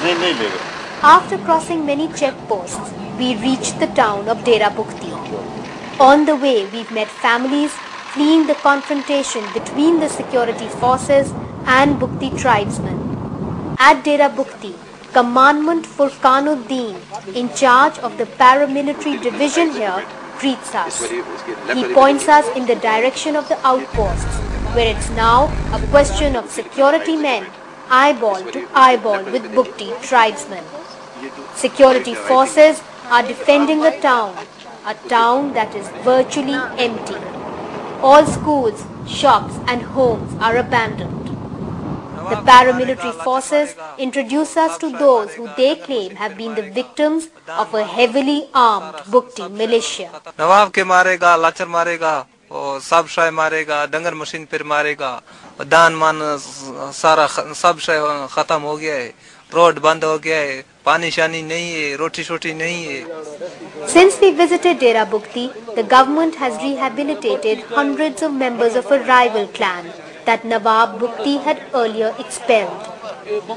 After crossing many checkposts, we reached the town of Dera Bukti. On the way, we've met families fleeing the confrontation between the security forces and Bukti tribesmen. At Dera Bukti, Commandant Furqanuddin, in charge of the paramilitary division here, greets us. He points us in the direction of the outposts, where it's now a question of security men eyeball to eyeball with Bukti tribesmen. Security forces are defending a town that is virtually empty. All schools, shops and homes are abandoned. The paramilitary forces introduce us to those who they claim have been the victims of a heavily armed Bukti militia. नवाब के मारेगा, लाचर मारेगा, और सब शाय मारेगा, डंगर machine पर मारेगा, दान मान सारा सब शाय खत्म हो गया है, रोड बंद हो गया है, पानी शानी नहीं है, रोटी शोटी नहीं है. Since we visited Dera Bukti, the government has rehabilitated hundreds of members of a rival clan that Nawab Bukti had earlier expelled.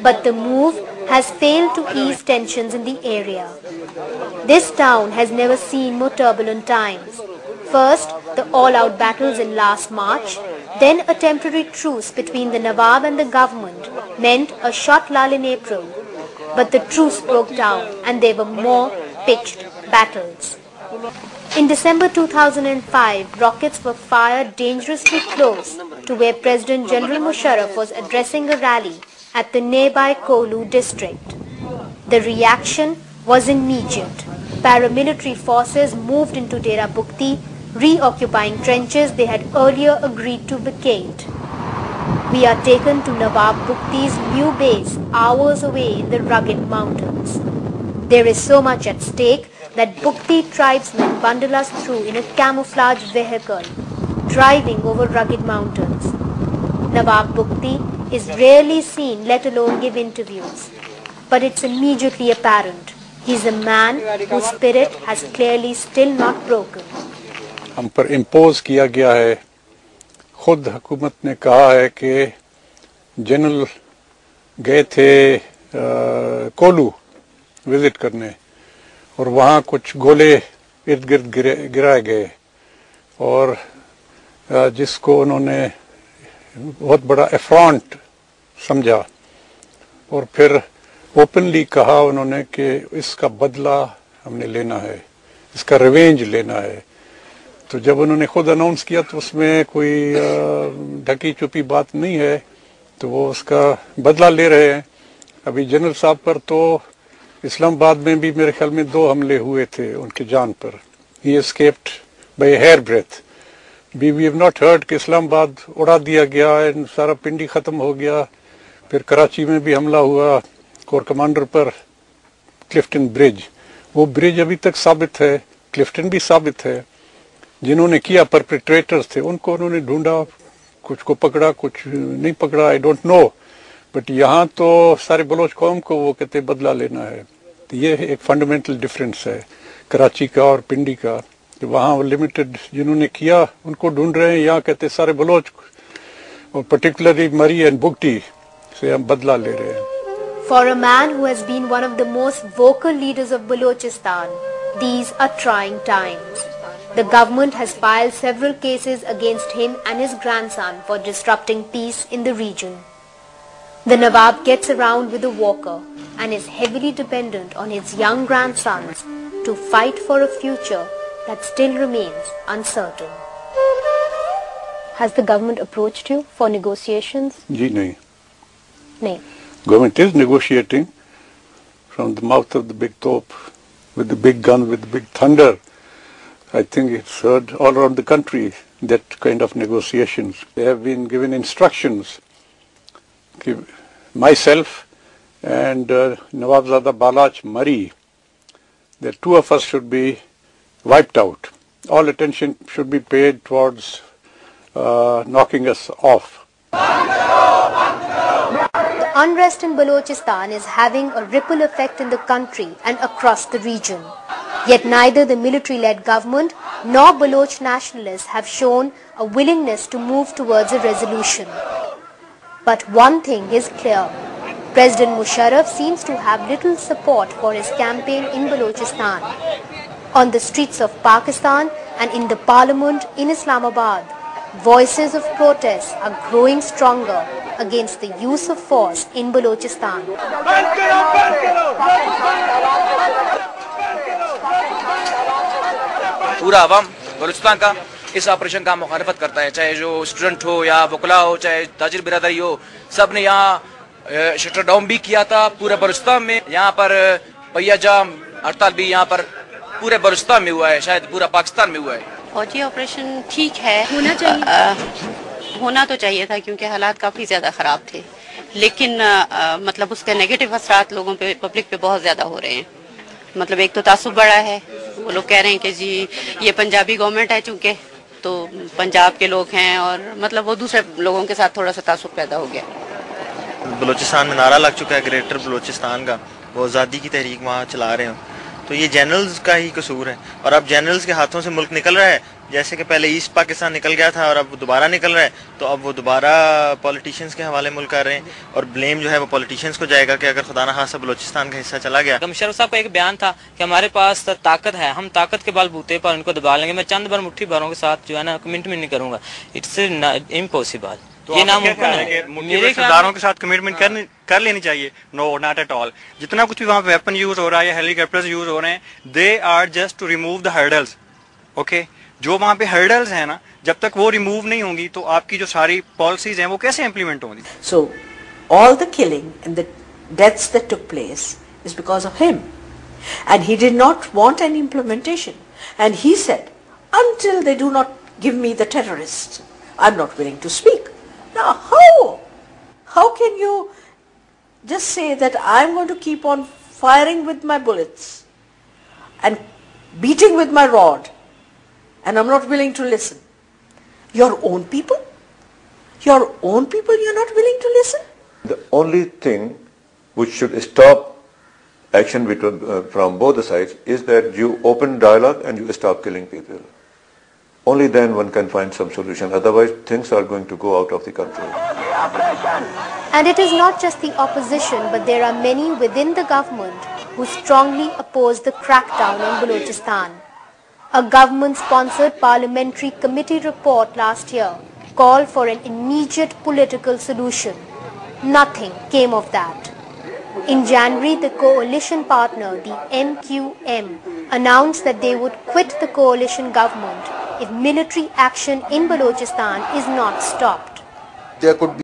But the move has failed to ease tensions in the area. This town has never seen more turbulent times. First, the all-out battles in last March, then a temporary truce between the Nawab and the government meant a short lull in April. But the truce broke down and there were more pitched battles. In December 2005, rockets were fired dangerously close to where President General Musharraf was addressing a rally at the nearby Kolu district. The reaction was immediate. Paramilitary forces moved into Dera Bukti, reoccupying trenches they had earlier agreed to vacate. We are taken to Nawab Bukti's new base hours away in the rugged mountains. There is so much at stake that Bukti tribesmen bundle us through in a camouflage vehicle, driving over rugged mountains. Nawab Bukti is rarely seen, let alone give interviews. But it's immediately apparent he's a man whose spirit has clearly still not broken. हम पर impose किया गया है. खुद हुकूमत ने कहा है कि जनरल गए थे कोलू विजिट करने और वहाँ कुछ गोले इर्द गिर्द गिराए गए और जिसको उन्होंने बहुत बड़ा एफ्रॉन्ट समझा और फिर ओपनली कहा उन्होंने कि इसका बदला हमने लेना है, इसका रिवेंज लेना है. तो जब उन्होंने खुद अनाउंस किया तो उसमें कोई ढकी छुपी बात नहीं है, तो वो उसका बदला ले रहे हैं. अभी जनरल साहब पर तो इस्लामाबाद में भी मेरे ख्याल में 2 हमले हुए थे उनकी जान पर. He escaped by hair breadth. We have not heard कि इस्लामाबाद उड़ा दिया गया है, सारा पिंडी खत्म हो गया. फिर कराची में भी हमला हुआ कोर कमांडर पर, क्लिफ्टन ब्रिज. वो ब्रिज अभी तक साबित है, क्लिफ्टन भी साबित है. जिन्होंने किया परपेट्रेटर्स थे, उनको उन्होंने ढूंढा, कुछ को पकड़ा कुछ नहीं पकड़ा, आई डोंट नो. बट यहाँ तो सारे बलोच कौम को वो कहते बदला लेना है. तो ये एक फंडामेंटल डिफरेंस है कराची का और पिंडी का. तो वहाँ वो लिमिटेड जिन्होंने किया उनको ढूंढ रहे हैं, यहाँ कहते सारे बलोच और पर्टिकुलरली मरी एंड बुगटी से हम बदला ले रहे हैं. For a man who has been one of the most vocal leaders of Balochistan, these are trying times. The government has filed several cases against him and his grandson for disrupting peace in the region. The Nawab gets around with a walker and is heavily dependent on his young grandsons to fight for a future that still remains uncertain. Has the government approached you for negotiations? जी नहीं. नहीं. Government is negotiating from the mouth of the big top, with the big gun, with the big thunder. I think it's heard all around the country, that kind of negotiations. They have been given instructions. Myself and Nawabzada Balach Mari, the 2 of us should be wiped out. All attention should be paid towards knocking us off. The unrest in Balochistan is having a ripple effect in the country and across the region. Yet neither the military-led government nor Baloch nationalists have shown a willingness to move towards a resolution. But one thing is clear, President Musharraf seems to have little support for his campaign in Balochistan. On the streets of Pakistan and in the parliament in Islamabad, voices of protest are growing stronger against the use of force in Balochistan. पूरा अवाम बलूचिस्तान का इस operation का मुखालफत करता है, चाहे जो student हो या वकला हो, चाहे ताजिर बिरादरी हो, सब ने यहाँ शटर डाउन भी किया था पूरे बलूचिस्तान में। यहाँ पर पहिया जाम हड़ताल भी यहाँ पर पूरे बलूचिस्तान में हुआ है, शायद पूरा पाकिस्तान में हुआ है। फौजी ऑपरेशन ठीक है, होना चाहिए, होना तो चाहिए था क्योंकि हालात काफी ज्यादा खराब थे, लेकिन मतलब उसके नेगेटिव असरात लोगों पे, पब्लिक पे बहुत ज्यादा हो रहे हैं। मतलब एक तो तासुब बड़ा है, वो लोग कह रहे हैं कि जी ये पंजाबी गवर्नमेंट है, चूंकि तो पंजाब के लोग हैं, और मतलब वो दूसरे लोगों के साथ थोड़ा सा तासुब पैदा हो गया। बलूचिस्तान में नारा लग चुका है ग्रेटर बलूचिस्तान का, वो आज़ादी की तहरीक वहाँ चला रहे हो, तो ये जनरल्स का ही कसूर है। और अब जनरल्स के हाथों से मुल्क निकल रहा है, जैसे कि पहले ईस्ट पाकिस्तान निकल गया था और अब दोबारा निकल रहा है, तो अब वो दोबारा पॉलिटिशियंस के हवाले मुल्क कर रहे हैं, और ब्लेम जो है वो पॉलिटिशियंस को जाएगा कि अगर खुदा न खास्ता बलूचिस्तान का हिस्सा चला गया। मुशर्रफ साहब का एक बयान था कि हमारे पास ताकत है, हम ताकत के बलबूते पर उनको दबा लेंगे, मैं चंद बार मुट्ठी भरों के साथ जो है ना कमिटमेंट नहीं करूंगा, इट्स इम्पॉसिबल। तो ये नामुमकिन है। मेरे सरदारों के साथ कमिटमेंट कर लेनी चाहिए। No, not at all. जितना कुछ भी वहाँ पे वेपन यूज हो रहा है या हेलीकॉप्टर्स यूज हो रहे हैं, they are just to remove the hurdles. Okay, जो वहाँ पे हर्डल्स है ना, जब तक वो रिमूव नहीं होंगी तो आपकी जो सारी पॉलिसीज हैं वो कैसे इम्प्लीमेंट होंगी? So all the killing and the deaths that took place is because of him, and he did not want an implementation, and he said until they do not give me the terrorists, I'm not willing to speak. Now, how can you just say that I'm going to keep on firing with my bullets and beating with my rod, and I'm not willing to listen? Your own people, you're not willing to listen? The only thing which should stop action from both the sides is that you open dialogue and you stop killing people. Only then one can find some solution. Otherwise, things are going to go out of the control. And it is not just the opposition, but there are many within the government who strongly oppose the crackdown on Balochistan. A government-sponsored parliamentary committee report last year called for an immediate political solution. Nothing came of that. In January, the coalition partner, the MQM, announced that they would quit the coalition government if military action in Balochistan is not stopped. There could be